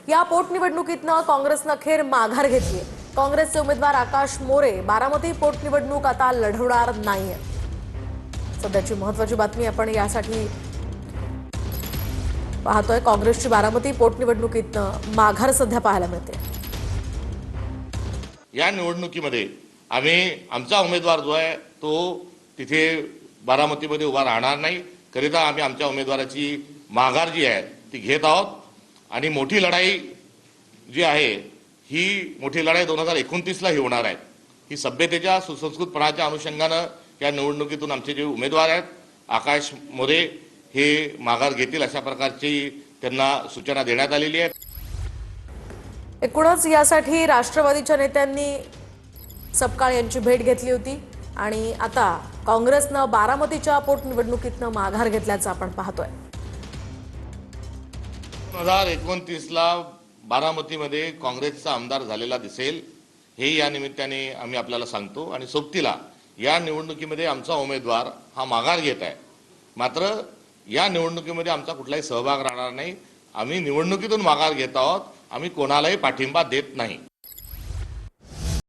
या पोटनिवडणुकीतनं काँग्रेसनं अखेर माघार घेतली। काँग्रेसचे उमेदवार आकाश मोरे बारामती पोटनिवडणूक आता लढवणार नाहीये। सध्याची महत्त्वाची बातमी आपण यासाठी पाहतोय। काँग्रेसची बारामती पोटनिवडणुकीतनं माघार सध्या पाहायला मिळते। या निवडणुकीमध्ये आम्ही आमचा उमेदवार जो आहे तो तिथे बारामतीमध्ये उभा राहणार नाही, करिता आम्ही आमच्या उमेदवाराची माघार जी आहे ती घेत आहोत। आणि मोठी लढाई जी आहे ही मोठी लढाई 2029 ला ही होणार आहे। ही सभ्यतेच्या सुसंस्कृतपणाच्या अनुषंगानं या निवडणुकीतून आमचे जे उमेदवार आहेत आकाश मोरे हे माघार घेतील अशा प्रकारची त्यांना सूचना देण्यात आलेली आहे। एकूणच यासाठी राष्ट्रवादीच्या नेत्यांनी सपकाळ यांची भेट घेतली होती आणि आता काँग्रेसनं बारामतीच्या पोटनिवडणुकीतनं माघार घेतल्याचं आपण पाहतोय। 2029 ला बारामतीमध्ये काँग्रेसचा आमदार झालेला दिसेल हे या निमित्ताने आम्ही आपल्याला सांगतो। आणि सोबतीला या निवडणुकीमध्ये आमचा उमेदवार हा माघार घेत आहे, मात्र या निवडणुकीमध्ये आमचा कुठलाही सहभाग राहणार नाही। आम्ही निवडणुकीतून माघार घेत आहोत, आम्ही कोणालाही पाठिंबा देत नाही।